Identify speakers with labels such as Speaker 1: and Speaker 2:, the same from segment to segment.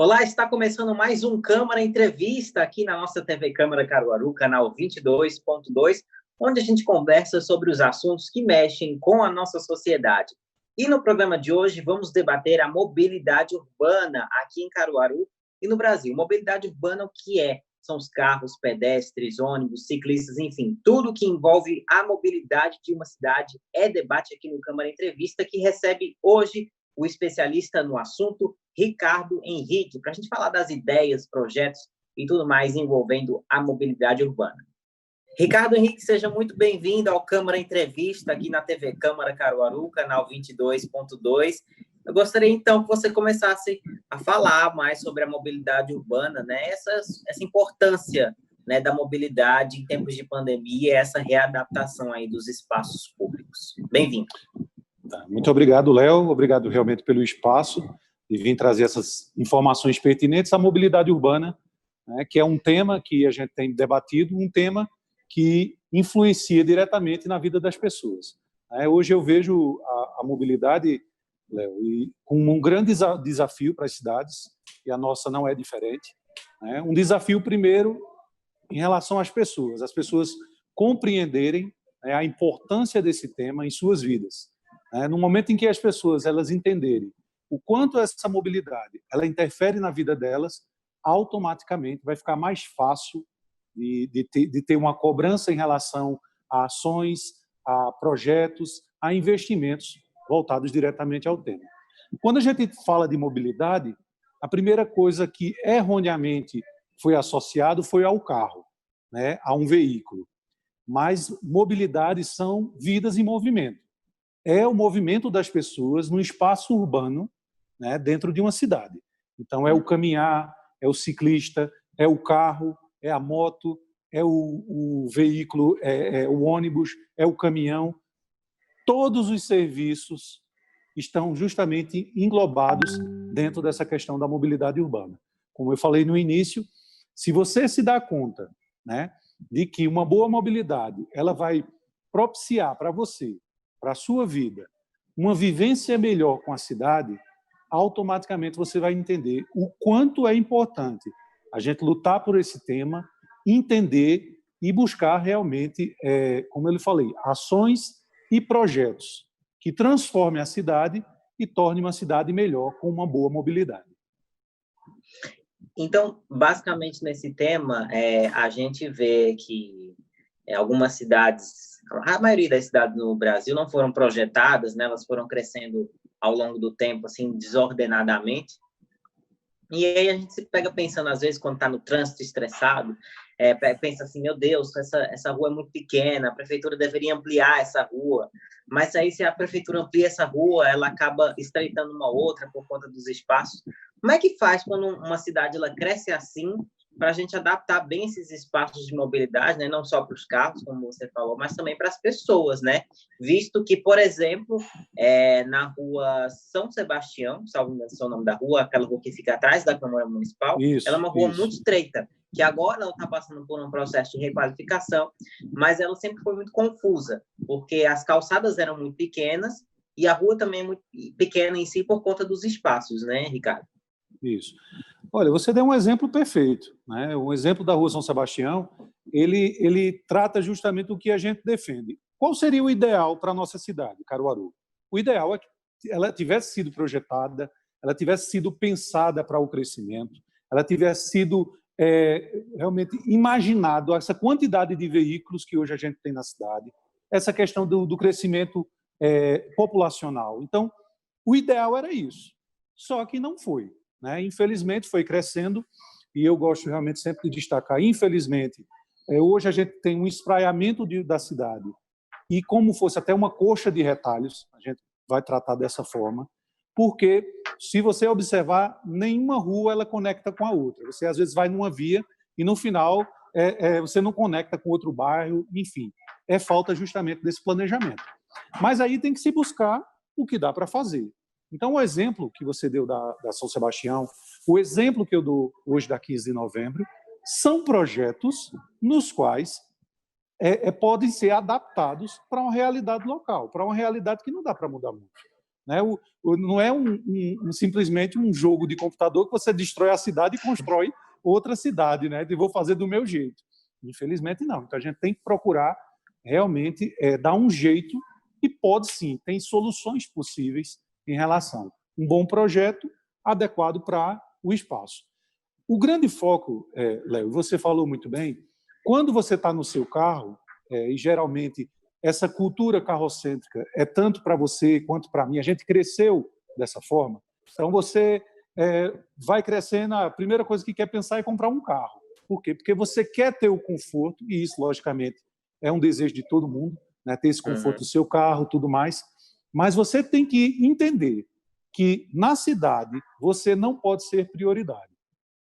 Speaker 1: Olá, está começando mais um Câmara Entrevista aqui na nossa TV Câmara Caruaru, canal 22.2, onde a gente conversa sobre os assuntos que mexem com a nossa sociedade. E no programa de hoje vamos debater a mobilidade urbana aqui em Caruaru e no Brasil. Mobilidade urbana, o que é? São os carros, pedestres, ônibus, ciclistas, enfim, tudo que envolve a mobilidade de uma cidade é debate aqui no Câmara Entrevista, que recebe hoje o especialista no assunto, Ricardo Henrique, para a gente falar das ideias, projetos e tudo mais envolvendo a mobilidade urbana. Ricardo Henrique, seja muito bem-vindo ao Câmara Entrevista aqui na TV Câmara Caruaru, canal 22.2. Eu gostaria, então, que você começasse a falar mais sobre a mobilidade urbana, né? Essa importância, né, da mobilidade em tempos de pandemia, essa readaptação aí dos espaços públicos. Bem-vindo.
Speaker 2: Muito obrigado, Léo. Obrigado realmente pelo espaço e vir trazer essas informações pertinentes à mobilidade urbana, né, que é um tema que a gente tem debatido, um tema que influencia diretamente na vida das pessoas. Hoje eu vejo a mobilidade, Léo, como um grande desafio para as cidades, e a nossa não é diferente. Um desafio, primeiro, em relação às pessoas compreenderem, né, a importância desse tema em suas vidas. No momento em que as pessoas elas entenderem o quanto essa mobilidade ela interfere na vida delas, automaticamente vai ficar mais fácil de ter uma cobrança em relação a ações, a projetos, a investimentos voltados diretamente ao tema. Quando a gente fala de mobilidade, a primeira coisa que erroneamente foi associado foi ao carro, né, a um veículo. Mas mobilidade são vidas em movimento. É o movimento das pessoas no espaço urbano, né, dentro de uma cidade. Então, é o caminhar, é o ciclista, é o carro, é a moto, é o veículo, é o ônibus, é o caminhão. Todos os serviços estão justamente englobados dentro dessa questão da mobilidade urbana. Como eu falei no início, se você se dá conta, né, de que uma boa mobilidade ela vai propiciar para você, para a sua vida, uma vivência melhor com a cidade, automaticamente você vai entender o quanto é importante a gente lutar por esse tema, entender e buscar realmente, como eu lhe falei, ações e projetos que transformem a cidade e tornem uma cidade melhor com uma boa mobilidade.
Speaker 1: Então, basicamente, nesse tema, a gente vê que algumas cidades, a maioria das cidades no Brasil não foram projetadas, né? Elas foram crescendo ao longo do tempo, assim, desordenadamente. E aí a gente se pega pensando, às vezes, quando está no trânsito estressado, pensa assim, meu Deus, essa rua é muito pequena, a prefeitura deveria ampliar essa rua. Mas aí, se a prefeitura amplia essa rua, ela acaba estreitando uma outra por conta dos espaços. Como é que faz quando uma cidade ela cresce assim, para a gente adaptar bem esses espaços de mobilidade, né? Não só para os carros, como você falou, mas também para as pessoas, né? Visto que, por exemplo, na rua São Sebastião, salvo engano é o nome da rua, aquela rua que fica atrás da Câmara Municipal, ela é uma rua muito estreita, que agora ela está passando por um processo de requalificação, mas ela sempre foi muito confusa, porque as calçadas eram muito pequenas e a rua também é muito pequena em si por conta dos espaços, né, Ricardo?
Speaker 2: Isso. Olha, você deu um exemplo perfeito, né? Um exemplo da Rua São Sebastião, ele trata justamente do que a gente defende. Qual seria o ideal para a nossa cidade, Caruaru? O ideal é que ela tivesse sido projetada, ela tivesse sido pensada para o crescimento, ela tivesse sido realmente imaginado essa quantidade de veículos que hoje a gente tem na cidade, essa questão do crescimento populacional. Então, o ideal era isso, só que não foi. Infelizmente foi crescendo, e eu gosto realmente sempre de destacar, infelizmente, hoje a gente tem um espraiamento da cidade, e como fosse até uma coxa de retalhos, a gente vai tratar dessa forma, porque se você observar, nenhuma rua ela conecta com a outra. Você às vezes vai numa via e no final você não conecta com outro bairro, enfim, é falta justamente desse planejamento. Mas aí tem que se buscar o que dá para fazer. Então, o exemplo que você deu da São Sebastião, o exemplo que eu dou hoje da 15 de novembro, são projetos nos quais podem ser adaptados para uma realidade local, para uma realidade que não dá para mudar muito. né? Não é simplesmente um jogo de computador que você destrói a cidade e constrói outra cidade, né? De vou fazer do meu jeito. Infelizmente, não. Então, a gente tem que procurar realmente dar um jeito e pode sim, tem soluções possíveis em relação a um bom projeto adequado para o espaço. O grande foco, Léo, você falou muito bem, quando você está no seu carro, e geralmente essa cultura carrocêntrica é tanto para você quanto para mim, a gente cresceu dessa forma, então você vai crescendo, a primeira coisa que quer pensar é comprar um carro. Por quê? Porque você quer ter o conforto, e isso, logicamente, é um desejo de todo mundo, né, ter esse conforto do seu carro, tudo mais, mas você tem que entender que na cidade você não pode ser prioridade.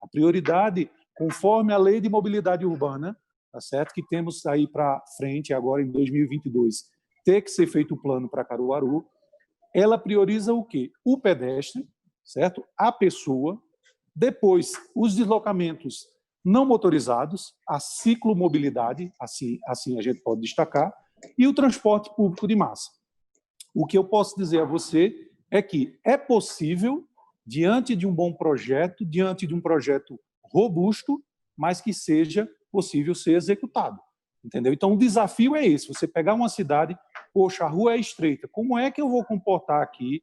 Speaker 2: A prioridade, conforme a Lei de Mobilidade Urbana, tá certo? Que temos aí para frente, agora em 2022, ter que ser feito o plano para Caruaru, ela prioriza o quê? O pedestre, certo? A pessoa, depois os deslocamentos não motorizados, a ciclomobilidade, assim a gente pode destacar, e o transporte público de massa. O que eu posso dizer a você é que é possível, diante de um bom projeto, diante de um projeto robusto, mas que seja possível ser executado. Entendeu? Então, o desafio é esse, você pegar uma cidade, poxa, a rua é estreita, como é que eu vou comportar aqui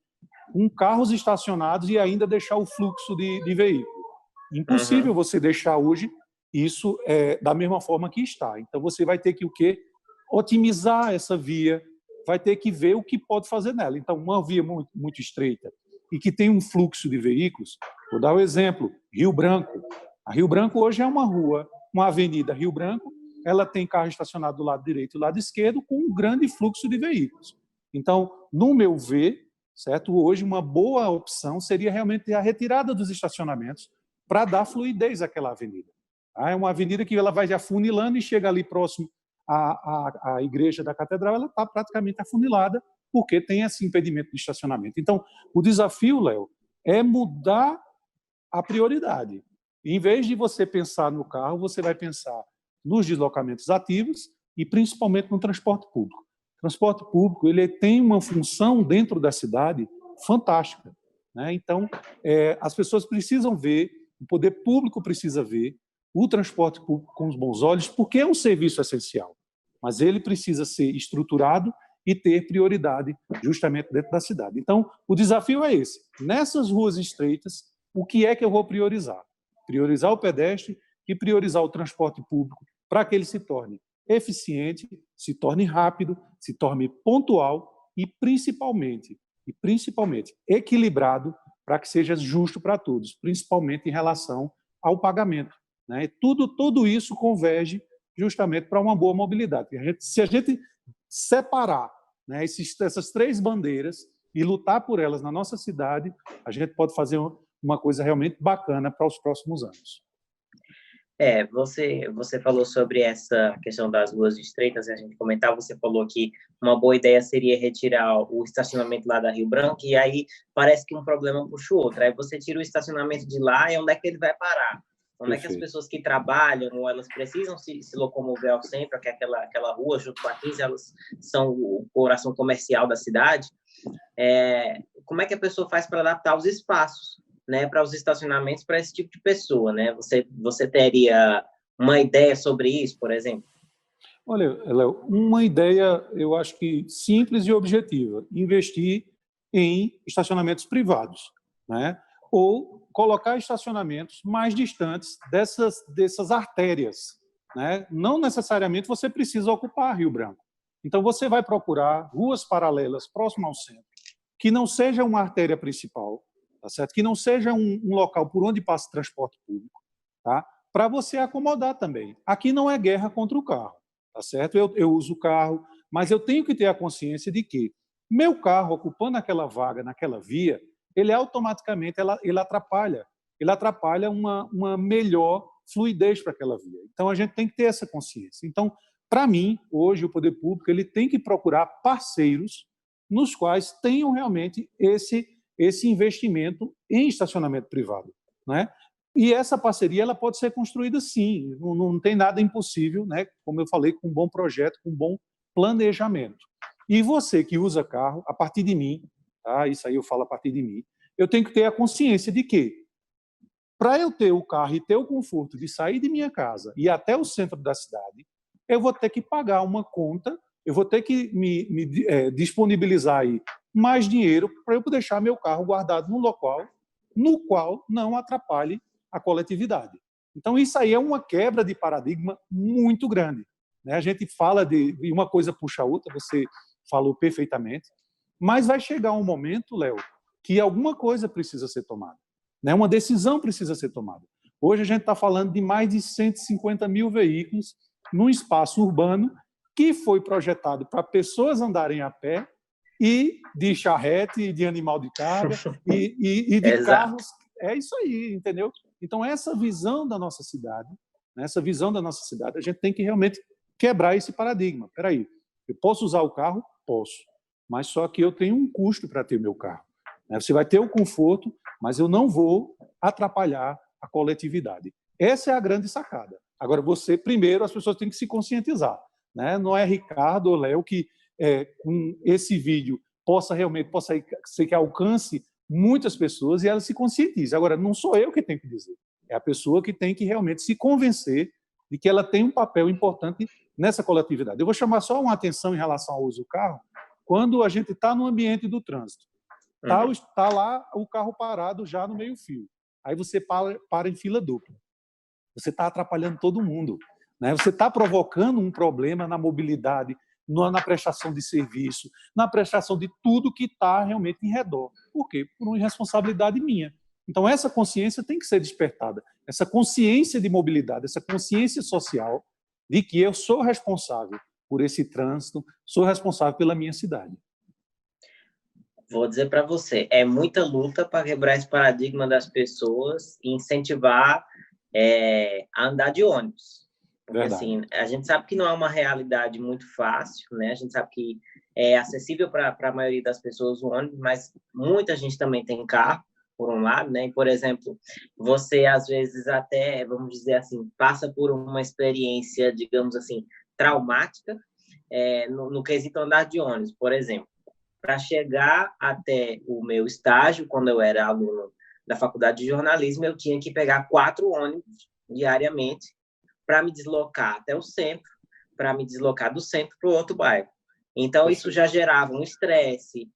Speaker 2: com carros estacionados e ainda deixar o fluxo de veículo? Impossível você deixar hoje isso da mesma forma que está. Então, você vai ter que o quê? Otimizar essa via, vai ter que ver o que pode fazer nela. Então, uma via muito, muito estreita e que tem um fluxo de veículos, vou dar o exemplo, Rio Branco. A Rio Branco hoje é uma rua, uma avenida Rio Branco, ela tem carro estacionado do lado direito e do lado esquerdo com um grande fluxo de veículos. Então, no meu ver, certo? Hoje uma boa opção seria realmente a retirada dos estacionamentos para dar fluidez àquela avenida. É uma avenida que ela vai afunilando e chega ali próximo à igreja da catedral, ela está praticamente afunilada porque tem esse impedimento de estacionamento. Então, o desafio, Léo, é mudar a prioridade. Em vez de você pensar no carro, você vai pensar nos deslocamentos ativos e principalmente no transporte público. O transporte público ele tem uma função dentro da cidade fantástica, né? Então, as pessoas precisam ver, o poder público precisa ver o transporte público com os bons olhos, porque é um serviço essencial, mas ele precisa ser estruturado e ter prioridade justamente dentro da cidade. Então, o desafio é esse. Nessas ruas estreitas, o que é que eu vou priorizar? Priorizar o pedestre e priorizar o transporte público para que ele se torne eficiente, se torne rápido, se torne pontual e principalmente equilibrado para que seja justo para todos, principalmente em relação ao pagamento, né? Tudo isso converge justamente para uma boa mobilidade. Se a gente separar, né, essas três bandeiras e lutar por elas na nossa cidade, a gente pode fazer uma coisa realmente bacana para os próximos anos.
Speaker 1: Você falou sobre essa questão das ruas estreitas, a gente comentava, você falou que uma boa ideia seria retirar o estacionamento lá da Rio Branco, e aí parece que um problema puxa o outro. Aí você tira o estacionamento de lá, e onde é que ele vai parar? Onde é que as pessoas que trabalham, ou elas precisam se locomover ao centro, que é aquela rua junto com a 15, elas são o coração comercial da cidade, como é que a pessoa faz para adaptar os espaços, né, para os estacionamentos para esse tipo de pessoa, né? Você teria uma ideia sobre isso, por exemplo?
Speaker 2: Olha, Léo, uma ideia, eu acho que simples e objetiva, investir em estacionamentos privados, né? Ou colocar estacionamentos mais distantes dessas artérias, né? Não necessariamente você precisa ocupar Rio Branco. Então, você vai procurar ruas paralelas próximas ao centro, que não seja uma artéria principal, tá certo? Que não seja um local por onde passa transporte público, tá? Para você acomodar também. Aqui não é guerra contra o carro, tá certo? Eu uso o carro, mas eu tenho que ter a consciência de que meu carro ocupando aquela vaga, naquela via, ele automaticamente ele atrapalha uma melhor fluidez para aquela via. Então, a gente tem que ter essa consciência. Então, para mim, hoje, o poder público ele tem que procurar parceiros nos quais tenham realmente esse investimento em estacionamento privado, né? E essa parceria ela pode ser construída sim, não tem nada impossível, né? Como eu falei, com um bom projeto, com um bom planejamento. E você que usa carro, a partir de mim, tá? Isso aí eu falo a partir de mim. Eu tenho que ter a consciência de que, para eu ter o carro e ter o conforto de sair de minha casa e ir até o centro da cidade, eu vou ter que pagar uma conta, eu vou ter que me disponibilizar aí mais dinheiro para eu deixar meu carro guardado num local no qual não atrapalhe a coletividade. Então, isso aí é uma quebra de paradigma muito grande, né? A gente fala de uma coisa puxa a outra, você falou perfeitamente, mas vai chegar um momento, Léo, que alguma coisa precisa ser tomada, né? Uma decisão precisa ser tomada. Hoje a gente está falando de mais de 150 mil veículos num espaço urbano que foi projetado para pessoas andarem a pé e de charrete, e de animal de carga, e de carros. É isso aí, entendeu? Então, essa visão da nossa cidade, a gente tem que realmente quebrar esse paradigma. Espera aí, eu posso usar o carro? Posso. Mas só que eu tenho um custo para ter o meu carro. Você vai ter o conforto, mas eu não vou atrapalhar a coletividade. Essa é a grande sacada. Agora, primeiro, as pessoas têm que se conscientizar, né? Não é Ricardo ou Léo que, com esse vídeo, possa ser que alcance muitas pessoas e elas se conscientizem. Agora, não sou eu que tenho que dizer. É a pessoa que tem que realmente se convencer de que ela tem um papel importante nessa coletividade. Eu vou chamar só uma atenção em relação ao uso do carro. Quando a gente está no ambiente do trânsito, está lá o carro parado já no meio-fio. Aí você para em fila dupla. Você está atrapalhando todo mundo, né? Você está provocando um problema na mobilidade, na prestação de serviço, na prestação de tudo que está realmente em redor. Por quê? Por uma irresponsabilidade minha. Então, essa consciência tem que ser despertada. Essa consciência de mobilidade, essa consciência social de que eu sou responsável por esse trânsito, sou responsável pela minha cidade.
Speaker 1: Vou dizer para você, é muita luta para quebrar esse paradigma das pessoas e incentivar a andar de ônibus. Porque, assim, a gente sabe que não é uma realidade muito fácil, né? A gente sabe que é acessível para a maioria das pessoas o ônibus, mas muita gente também tem carro, por um lado, né? E, por exemplo, você, às vezes, até, vamos dizer assim, passa por uma experiência, digamos assim, traumática, no quesito andar de ônibus, por exemplo. Para chegar até o meu estágio, quando eu era aluno da faculdade de jornalismo, eu tinha que pegar 4 ônibus diariamente para me deslocar até o centro, para me deslocar do centro para o outro bairro. Então, isso já gerava um estresse,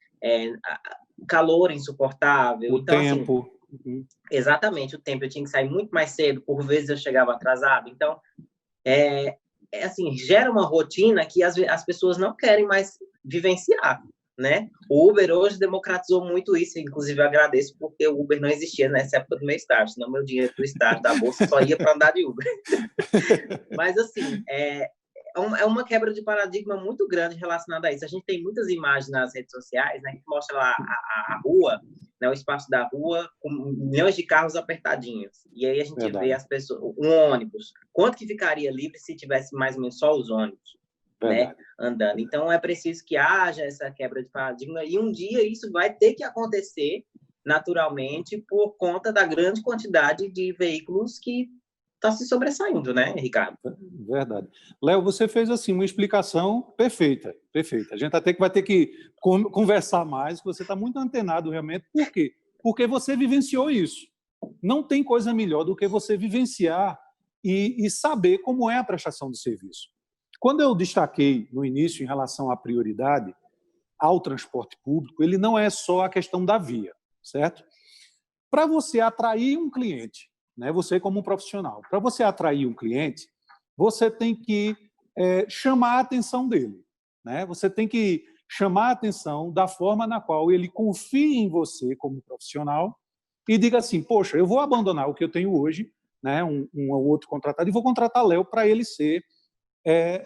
Speaker 1: calor insuportável.
Speaker 2: O tempo.
Speaker 1: Assim, exatamente, o tempo. Eu tinha que sair muito mais cedo, por vezes eu chegava atrasado. Então, assim, gera uma rotina que as pessoas não querem mais vivenciar, né? O Uber hoje democratizou muito isso, inclusive eu agradeço porque o Uber não existia nessa época do meu estágio, senão meu dinheiro do estágio da bolsa só ia para andar de Uber. Mas, assim, é uma quebra de paradigma muito grande relacionada a isso. A gente tem muitas imagens nas redes sociais, né, que mostra lá a rua, né, o espaço da rua, com milhões de carros apertadinhos. E aí a gente vê as pessoas, um ônibus. Quanto que ficaria livre se tivesse mais ou menos só os ônibus, né, andando? Então, é preciso que haja essa quebra de paradigma e um dia isso vai ter que acontecer naturalmente por conta da grande quantidade de veículos que está se sobressaindo, né, Ricardo?
Speaker 2: Verdade. Léo, você fez assim uma explicação perfeita, perfeita. A gente até que vai ter que conversar mais, você está muito antenado realmente. Por quê? Porque você vivenciou isso. Não tem coisa melhor do que você vivenciar e saber como é a prestação de serviço. Quando eu destaquei no início em relação à prioridade ao transporte público, ele não é só a questão da via, certo? Para você atrair um cliente, né, você como um profissional, para você atrair um cliente, você tem que chamar a atenção dele, né? Você tem que chamar a atenção da forma na qual ele confia em você como profissional e diga assim, poxa, eu vou abandonar o que eu tenho hoje, né, um outro contratado, e vou contratar Léo para ele ser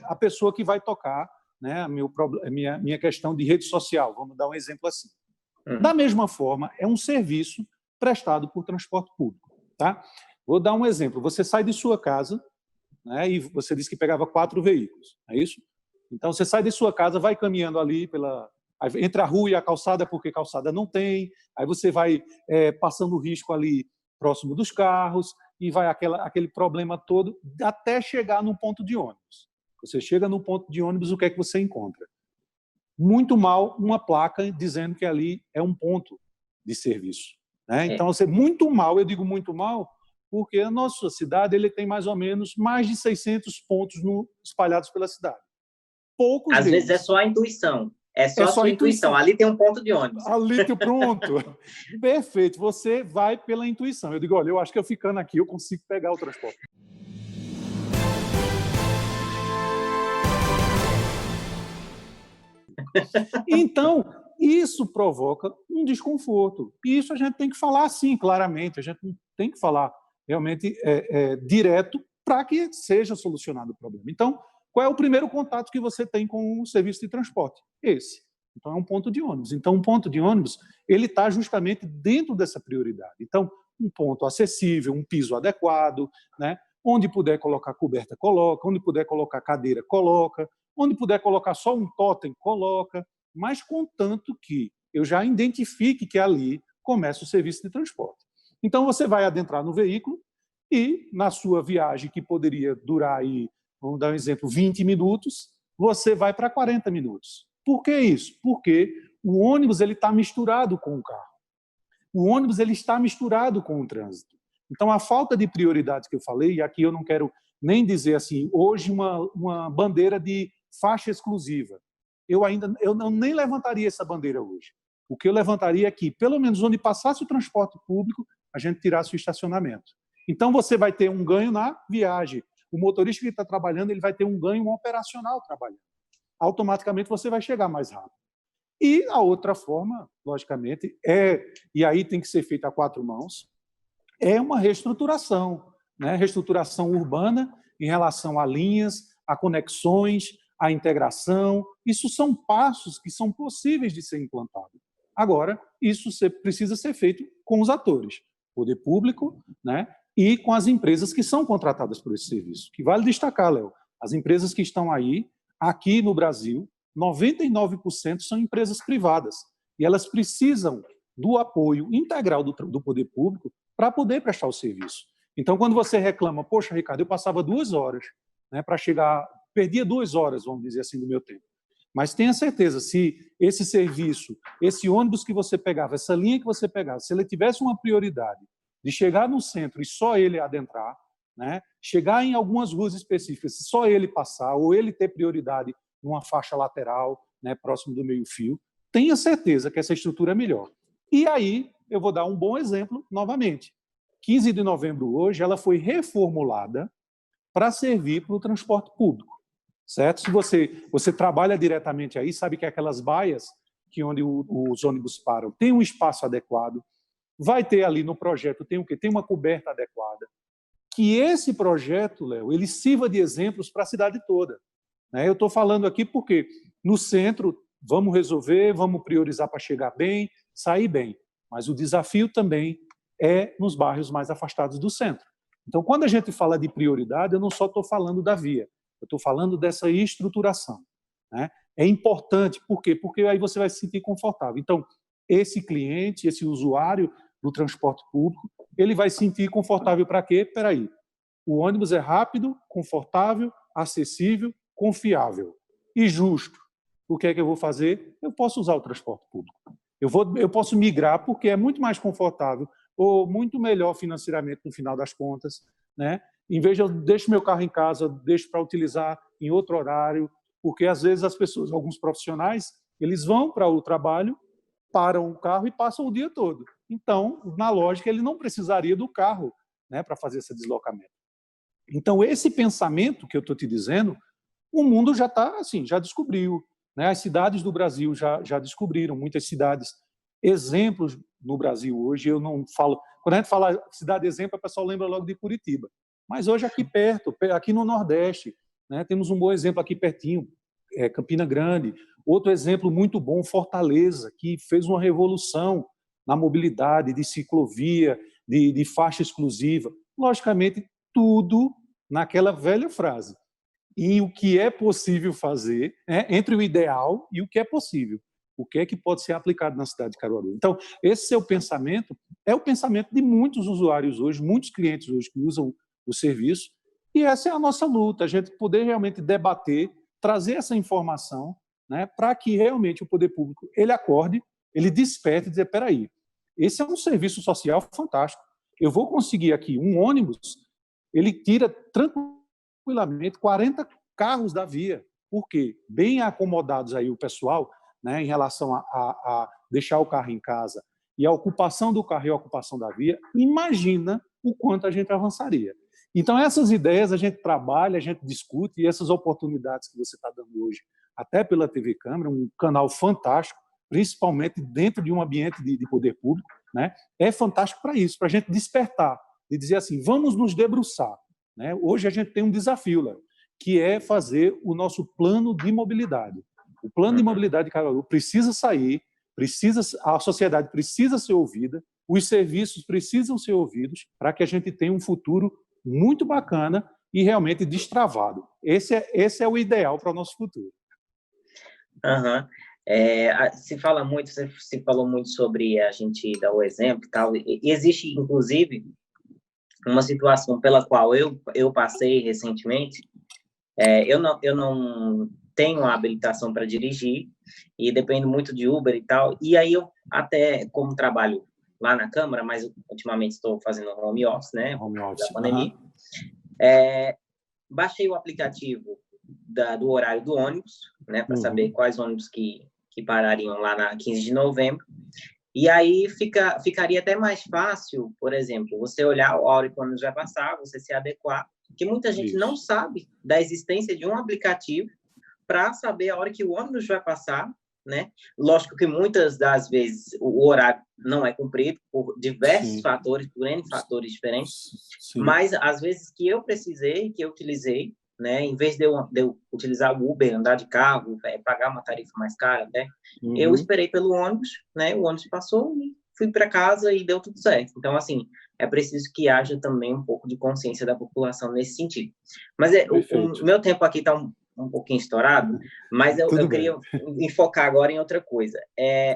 Speaker 2: a pessoa que vai tocar, né, a minha questão de rede social, vamos dar um exemplo assim. Da mesma forma, é um serviço prestado por transporte público. Tá? Vou dar um exemplo. Você sai de sua casa, né, e você disse que pegava 4 veículos, é isso? Então, você sai de sua casa, vai caminhando ali entre a rua e a calçada, porque calçada não tem, aí você vai passando o risco ali próximo dos carros, e vai aquele problema todo, até chegar no ponto de ônibus. Você chega no ponto de ônibus, o que é que você encontra? muito mal uma placa dizendo que ali é um ponto de serviço, né? Então, muito mal, eu digo muito mal, porque a nossa cidade ele tem mais ou menos mais de 600 pontos espalhados pela cidade. Poucos
Speaker 1: Às
Speaker 2: deles.
Speaker 1: vezes é só a intuição. É só a sua intuição. Ali tem um ponto de ônibus.
Speaker 2: Ali tem pronto. Perfeito. Você vai pela intuição. Eu digo, olha, eu acho que eu ficando aqui eu consigo pegar o transporte. Então, isso provoca um desconforto. E isso a gente tem que falar assim, claramente. A gente não tem que falar realmente direto para que seja solucionado o problema. Então, qual é o primeiro contato que você tem com o serviço de transporte? Esse. Então, é um ponto de ônibus. Então, um ponto de ônibus ele está justamente dentro dessa prioridade. Então, um ponto acessível, um piso adequado, né? Onde puder colocar coberta, coloca. Onde puder colocar cadeira, coloca. Onde puder colocar só um totem, coloca. Mas contanto que eu já identifique que ali começa o serviço de transporte. Então, você vai adentrar no veículo e, na sua viagem, que poderia durar aí, vamos dar um exemplo, 20 minutos, você vai para 40 minutos. Por que isso? Porque o ônibus está misturado com o carro. O ônibus está misturado com o trânsito. Então, a falta de prioridade que eu falei, e aqui eu não quero nem dizer assim, hoje uma bandeira de faixa exclusiva. Eu nem levantaria essa bandeira hoje. O que eu levantaria é que, pelo menos onde passasse o transporte público, a gente tirasse o estacionamento. Então, você vai ter um ganho na viagem. O motorista que está trabalhando ele vai ter um ganho operacional trabalhando. Automaticamente, você vai chegar mais rápido. E a outra forma, logicamente, e aí tem que ser feita a 4 mãos, é uma reestruturação, né? Reestruturação urbana em relação a linhas, a conexões, a integração. Isso são passos que são possíveis de ser implantados. Agora, isso precisa ser feito com os atores, poder público, né? E com as empresas que são contratadas por esse serviço. Que vale destacar, Léo, as empresas que estão aí, aqui no Brasil, 99% são empresas privadas. E elas precisam do apoio integral do poder público para poder prestar o serviço. Então, quando você reclama, poxa, Ricardo, eu passava 2 horas, né, para chegar, perdia 2 horas, vamos dizer assim, do meu tempo. Mas tenha certeza, se esse serviço, esse ônibus que você pegava, essa linha que você pegava, se ele tivesse uma prioridade de chegar no centro e só ele adentrar, né, chegar em algumas ruas específicas, só ele passar, ou ele ter prioridade numa faixa lateral, né, próximo do meio-fio, tenha certeza que essa estrutura é melhor. E aí, eu vou dar um bom exemplo novamente. 15 de novembro hoje, ela foi reformulada para servir para o transporte público, certo? Se você trabalha diretamente aí, sabe que aquelas baias que onde os ônibus param tem um espaço adequado, vai ter ali no projeto, tem o quê? Tem uma coberta adequada. Que esse projeto, Léo, ele sirva de exemplos para a cidade toda. Eu estou falando aqui porque no centro vamos resolver, vamos priorizar para chegar bem, sair bem. Mas o desafio também é nos bairros mais afastados do centro. Então, quando a gente fala de prioridade, eu não só estou falando da via, eu estou falando dessa estruturação. Né? É importante, por quê? Porque aí você vai se sentir confortável. Então, esse cliente, esse usuário do transporte público, ele vai se sentir confortável para quê? Espera aí, o ônibus é rápido, confortável, acessível, confiável e justo. O que é que eu vou fazer? Eu posso usar o transporte público. Eu posso migrar porque é muito mais confortável ou muito melhor financeiramente no final das contas, né? Em vez de eu deixo meu carro em casa, deixo para utilizar em outro horário, porque às vezes as pessoas, alguns profissionais, eles vão para o trabalho, param o carro e passam o dia todo. Então, na lógica, ele não precisaria do carro, né, para fazer esse deslocamento. Então, esse pensamento que eu estou te dizendo, o mundo já está assim, já descobriu, né? As cidades do Brasil já descobriram, muitas cidades, exemplos no Brasil hoje, eu não falo... Quando a gente fala cidade exemplo, o pessoal lembra logo de Curitiba. Mas hoje aqui perto, aqui no Nordeste, né, temos um bom exemplo aqui pertinho, Campina Grande. Outro exemplo muito bom, Fortaleza, que fez uma revolução na mobilidade, de ciclovia, de faixa exclusiva. Logicamente, tudo naquela velha frase. E o que é possível fazer, entre o ideal e o que é possível. O que é que pode ser aplicado na cidade de Caruaru. Então, esse seu pensamento é o pensamento de muitos usuários hoje, muitos clientes hoje que usam o serviço, e essa é a nossa luta, a gente poder realmente debater, trazer essa informação, né, para que realmente o poder público ele acorde, ele desperte e dizer, espera aí, esse é um serviço social fantástico. Eu vou conseguir aqui um ônibus, ele tira tranquilamente 40 carros da via. Por quê? Bem acomodados aí o pessoal, né, em relação a deixar o carro em casa e a ocupação do carro e a ocupação da via, imagina o quanto a gente avançaria. Então, essas ideias a gente trabalha, a gente discute, e essas oportunidades que você está dando hoje, até pela TV Câmara, um canal fantástico, principalmente dentro de um ambiente de poder público, né? É fantástico para isso, para a gente despertar, de dizer assim, vamos nos debruçar. Né? Hoje a gente tem um desafio, Léo, que é fazer o nosso plano de mobilidade. O plano de mobilidade de Caruaru precisa sair, a sociedade precisa ser ouvida, os serviços precisam ser ouvidos para que a gente tenha um futuro muito bacana e realmente destravado. Esse é o ideal para o nosso futuro.
Speaker 1: Uhum. Se fala muito, você se falou muito sobre a gente dar o exemplo e tal. E existe, inclusive, uma situação pela qual eu passei recentemente. Eu não tenho a habilitação para dirigir e dependo muito de Uber e tal. E aí eu até, como trabalho lá na Câmara, mas ultimamente estou fazendo home office, né?
Speaker 2: Home office.
Speaker 1: Da pandemia. Baixei o aplicativo do horário do ônibus, né? Para saber quais ônibus que parariam lá na 15 de novembro. E aí ficaria até mais fácil, por exemplo, você olhar a hora que o ônibus vai passar, você se adequar, porque muita gente não sabe da existência de um aplicativo para saber a hora que o ônibus vai passar, né? Lógico que muitas das vezes o horário não é cumprido por diversos fatores, por N fatores diferentes, mas às vezes que eu precisei, que eu utilizei, né? Em vez de eu utilizar o Uber, andar de carro, pagar uma tarifa mais cara, né? Eu esperei pelo ônibus, né? O ônibus passou e fui para casa e deu tudo certo. Então, assim, é preciso que haja também um pouco de consciência da população nesse sentido. Mas o meu tempo aqui está um pouquinho estourado, mas eu queria enfocar agora em outra coisa.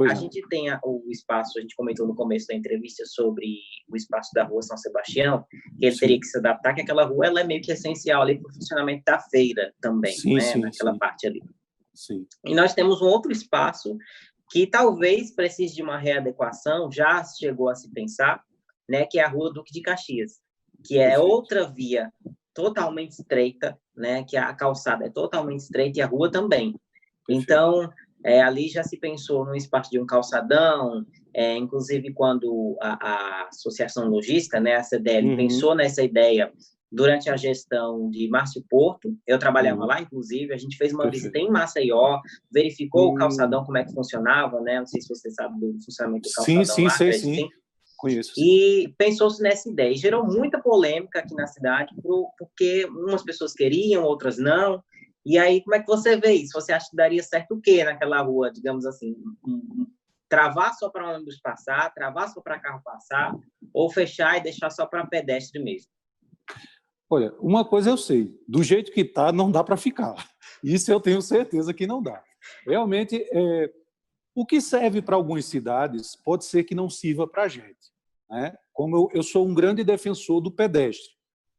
Speaker 1: A gente tem o espaço, a gente comentou no começo da entrevista sobre o espaço da Rua São Sebastião, que ele teria que se adaptar, que aquela rua ela é meio que essencial ali para o funcionamento da feira também, né? Naquela parte ali. E nós temos um outro espaço que talvez precise de uma readequação, já chegou a se pensar, né? Que é a Rua Duque de Caxias, que é outra via totalmente estreita, né? Que a calçada é totalmente estreita e a rua também. Então, ali já se pensou no espaço de um calçadão, inclusive quando a Associação Logista, né, a CDL, pensou nessa ideia durante a gestão de Márcio Porto. Eu trabalhava lá, inclusive, a gente fez uma visita em Maceió, verificou o calçadão, como é que funcionava, né? Não sei se você sabe do funcionamento do calçadão lá.
Speaker 2: Sim. Conheço, sim.
Speaker 1: E pensou-se nessa ideia. E gerou muita polêmica aqui na cidade, porque umas pessoas queriam, outras não. E aí, como é que você vê isso? Você acha que daria certo o quê naquela rua, digamos assim? Travar só para ônibus passar, travar só para carro passar, ou fechar e deixar só para pedestre mesmo?
Speaker 2: Olha, uma coisa eu sei, do jeito que está, não dá para ficar. Isso eu tenho certeza que não dá. Realmente, o que serve para algumas cidades pode ser que não sirva para a gente. Né? Como eu sou um grande defensor do pedestre,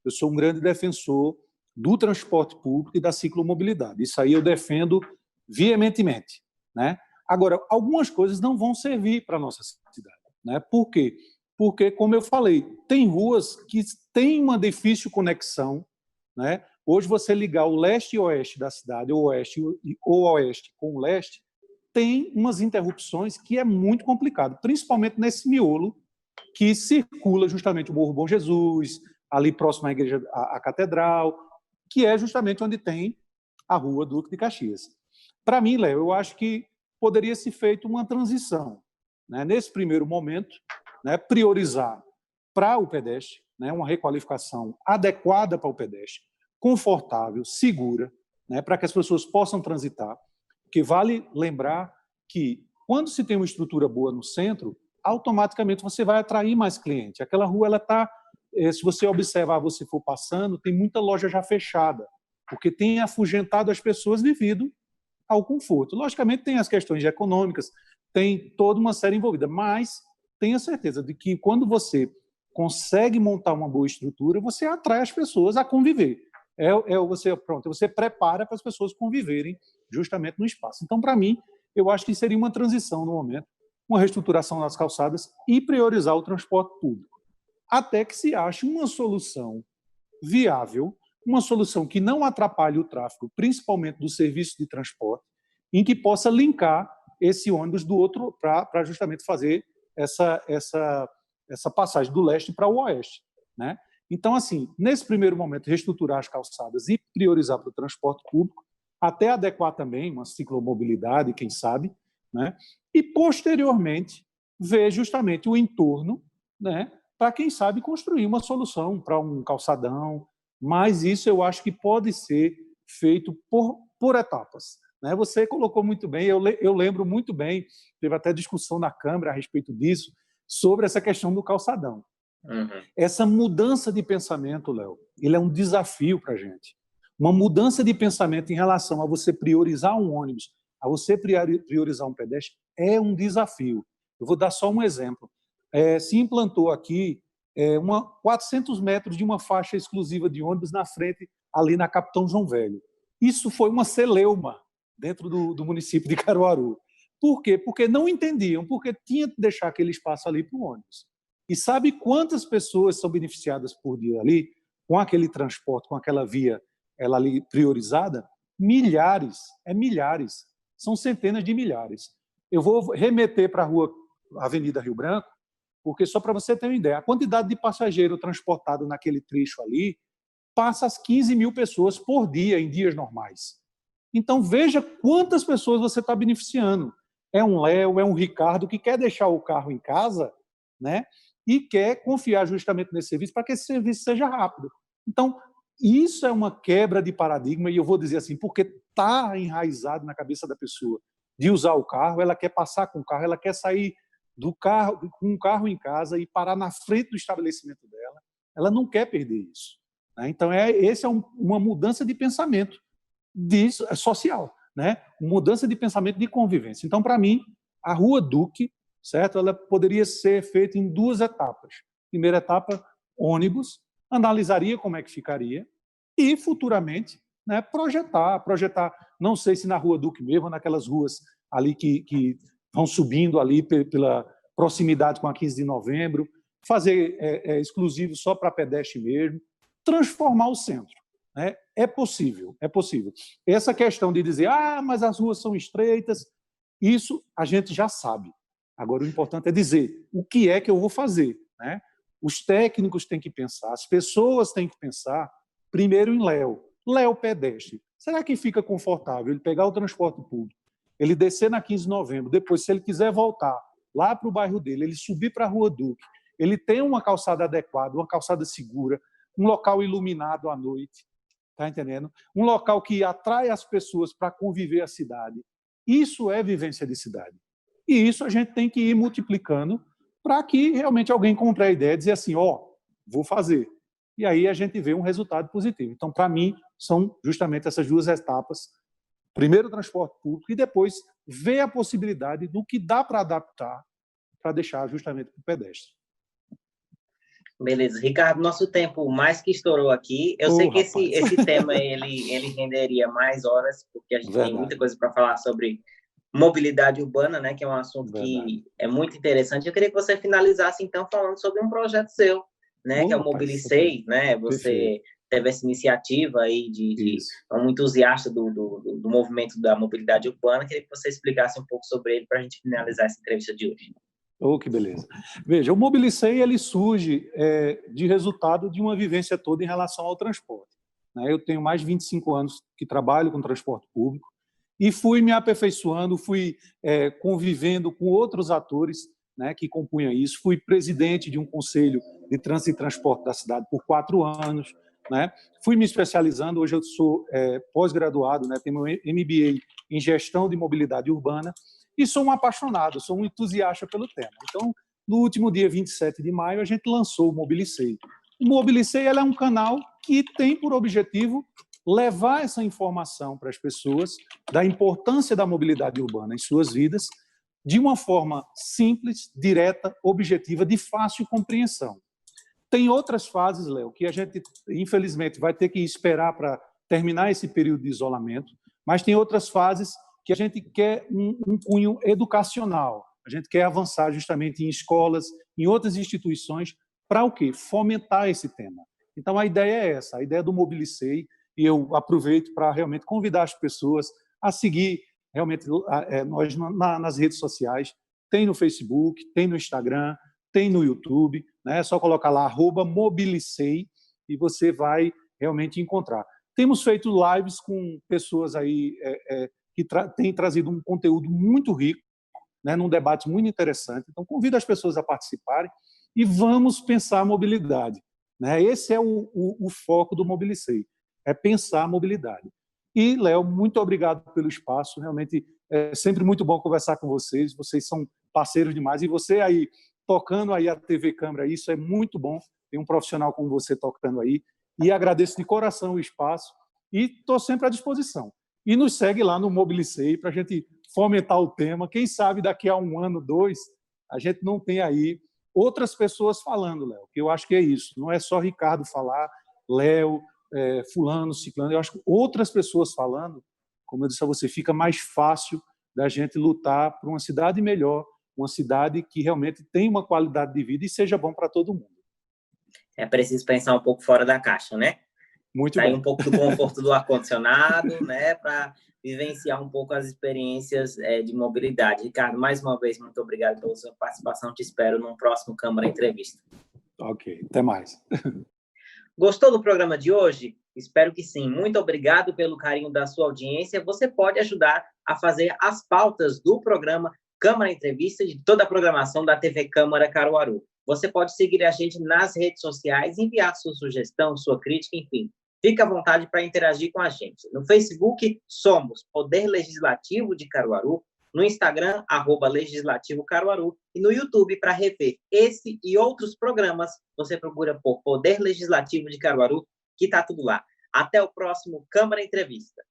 Speaker 2: eu sou um grande defensor do transporte público e da ciclomobilidade. Isso aí eu defendo veementemente. Né? Agora, algumas coisas não vão servir para a nossa cidade. Né? Por quê? Porque, como eu falei, tem ruas que têm uma difícil conexão. Né? Hoje, você ligar o leste e oeste da cidade, ou oeste com o leste, tem umas interrupções que é muito complicado, principalmente nesse miolo que circula justamente o Morro Bom Jesus, ali próximo à igreja, à catedral, que é justamente onde tem a Rua Duque de Caxias. Para mim, Léo, eu acho que poderia ser feita uma transição. Né? Nesse primeiro momento, né, priorizar para o pedestre, né, uma requalificação adequada para o pedestre, confortável, segura, né, para que as pessoas possam transitar. Porque vale lembrar que, quando se tem uma estrutura boa no centro, automaticamente você vai atrair mais cliente. Aquela rua, ela está, se você observar, você for passando, tem muita loja já fechada, porque tem afugentado as pessoas devido ao conforto. Logicamente, tem as questões econômicas, tem toda uma série envolvida, mas tenha certeza de que, quando você consegue montar uma boa estrutura, você atrai as pessoas a conviver. Você prepara para as pessoas conviverem justamente no espaço. Então, para mim, eu acho que seria uma transição no momento, uma reestruturação das calçadas e priorizar o transporte público, até que se ache uma solução viável, uma solução que não atrapalhe o tráfego, principalmente do serviço de transporte, em que possa linkar esse ônibus do outro para justamente fazer essa passagem do leste para o oeste, né? Então, assim, nesse primeiro momento, reestruturar as calçadas e priorizar para o transporte público, até adequar também uma ciclomobilidade, quem sabe, né? E, posteriormente, ver justamente o entorno, né? Para, quem sabe, construir uma solução para um calçadão, mas isso eu acho que pode ser feito por etapas, né? Você colocou muito bem, eu lembro muito bem, teve até discussão na Câmara a respeito disso, sobre essa questão do calçadão. Uhum. Essa mudança de pensamento, Léo, ele é um desafio para a gente. Uma mudança de pensamento em relação a você priorizar um ônibus, a você priorizar um pedestre, é um desafio. Eu vou dar só um exemplo. Se implantou aqui 400 metros de uma faixa exclusiva de ônibus na frente, ali na Capitão João Velho. Isso foi uma celeuma dentro do município de Caruaru. Por quê? Porque não entendiam, porque tinha que deixar aquele espaço ali para o ônibus. E sabe quantas pessoas são beneficiadas por dia ali, com aquele transporte, com aquela via ela ali priorizada? Milhares, milhares. São centenas de milhares. Eu vou remeter para a Avenida Rio Branco, porque só para você ter uma ideia, a quantidade de passageiro transportado naquele trecho ali passa as 15 mil pessoas por dia, em dias normais. Então, veja quantas pessoas você está beneficiando. É um Léo, é um Ricardo que quer deixar o carro em casa, né? E quer confiar justamente nesse serviço para que esse serviço seja rápido. Então, isso é uma quebra de paradigma, e eu vou dizer assim, porque está enraizado na cabeça da pessoa de usar o carro, ela quer passar com o carro, ela quer sair do carro, com o carro em casa e parar na frente do estabelecimento dela, ela não quer perder isso, né? Então, essa é uma mudança de pensamento social, né? Mudança de pensamento de convivência. Então, para mim, a Rua Duque, certo? Ela poderia ser feita em 2 etapas. Primeira etapa, ônibus, analisaria como é que ficaria e, futuramente, né, projetar, não sei se na Rua Duque mesmo, naquelas ruas ali que vão subindo ali pela proximidade com a 15 de novembro, fazer exclusivo só para pedestre mesmo, transformar o centro. Né? É possível, é possível. Essa questão de dizer, mas as ruas são estreitas, isso a gente já sabe. Agora, o importante é dizer o que é que eu vou fazer, né? Os técnicos têm que pensar, as pessoas têm que pensar, primeiro em Léo pedestre. Será que fica confortável ele pegar o transporte público, ele descer na 15 de novembro, depois, se ele quiser voltar lá para o bairro dele, ele subir para a Rua Duque, ele tem uma calçada adequada, uma calçada segura, um local iluminado à noite, tá entendendo? Um local que atrai as pessoas para conviver a cidade. Isso é vivência de cidade. E isso a gente tem que ir multiplicando para que realmente alguém compre a ideia e dizer assim, vou fazer. E aí a gente vê um resultado positivo. Então, para mim, são justamente essas 2 etapas. Primeiro o transporte público e depois ver a possibilidade do que dá para adaptar para deixar justamente para o pedestre.
Speaker 1: Beleza. Ricardo, nosso tempo mais que estourou aqui. Eu sei que esse tema ele renderia mais horas, porque a gente tem muita coisa para falar sobre mobilidade urbana, né, que é um assunto que é muito interessante. Eu queria que você finalizasse, então, falando sobre um projeto seu, né, que é o Mobilicei, né? Você teve essa iniciativa aí de um entusiasta do movimento da mobilidade urbana. Eu queria que você explicasse um pouco sobre ele para a gente finalizar essa entrevista de hoje.
Speaker 2: Que beleza. Veja, o Mobilicei ele surge de resultado de uma vivência toda em relação ao transporte. Né? Eu tenho mais de 25 anos que trabalho com transporte público e fui me aperfeiçoando, fui convivendo com outros atores, né, que compunham isso. Fui presidente de um conselho de trânsito e transporte da cidade por 4 anos. Né? Fui me especializando, hoje eu sou pós-graduado, né, tenho meu MBA em gestão de mobilidade urbana, e sou um apaixonado, sou um entusiasta pelo tema. Então, no último dia 27 de maio, a gente lançou o Mobilicei. O Mobilicei é um canal que tem por objetivo levar essa informação para as pessoas da importância da mobilidade urbana em suas vidas de uma forma simples, direta, objetiva, de fácil compreensão. Tem outras fases, Léo, que a gente, infelizmente, vai ter que esperar para terminar esse período de isolamento, Mas tem outras fases que a gente quer um cunho educacional. A gente quer avançar justamente em escolas, em outras instituições, para o quê? Fomentar esse tema. Então, a ideia é essa, a ideia do Mobilicei, e eu aproveito para realmente convidar as pessoas a seguir realmente nós nas redes sociais, tem no Facebook, tem no Instagram, tem no YouTube, né? É só colocar lá @Mobilicei e você vai realmente encontrar. Temos feito lives com pessoas aí que têm trazido um conteúdo muito rico, né, num debate muito interessante. Então, convido as pessoas a participarem e vamos pensar a mobilidade. Né? Esse é o foco do Mobilicei, é pensar a mobilidade. E, Léo, muito obrigado pelo espaço. Realmente é sempre muito bom conversar com vocês. Vocês são parceiros demais. E você aí, tocando aí a TV Câmara, isso é muito bom. Tem um profissional como você tocando aí. E agradeço de coração o espaço e estou sempre à disposição. E nos segue lá no Mobilicei para a gente fomentar o tema. Quem sabe daqui a 1 ano, 2, a gente não tem aí outras pessoas falando, Léo, que eu acho que é isso. Não é só Ricardo falar, Léo, fulano, ciclano. Eu acho que outras pessoas falando, como eu disse a você, fica mais fácil da gente lutar por uma cidade melhor, uma cidade que realmente tem uma qualidade de vida e seja bom para todo mundo.
Speaker 1: É preciso pensar um pouco fora da caixa, né?
Speaker 2: Muito
Speaker 1: sair
Speaker 2: bem.
Speaker 1: um pouco do conforto do ar-condicionado, né, para vivenciar um pouco as experiências de mobilidade. Ricardo, mais uma vez, muito obrigado pela sua participação. Te espero num próximo Câmara Entrevista.
Speaker 2: Ok, até mais.
Speaker 1: Gostou do programa de hoje? Espero que sim. Muito obrigado pelo carinho da sua audiência. Você pode ajudar a fazer as pautas do programa Câmara Entrevista e de toda a programação da TV Câmara Caruaru. Você pode seguir a gente nas redes sociais, enviar sua sugestão, sua crítica, enfim. Fique à vontade para interagir com a gente. No Facebook, somos Poder Legislativo de Caruaru. No Instagram, @Legislativo Caruaru. E no YouTube, para rever esse e outros programas, você procura por Poder Legislativo de Caruaru, que está tudo lá. Até o próximo Câmara Entrevista.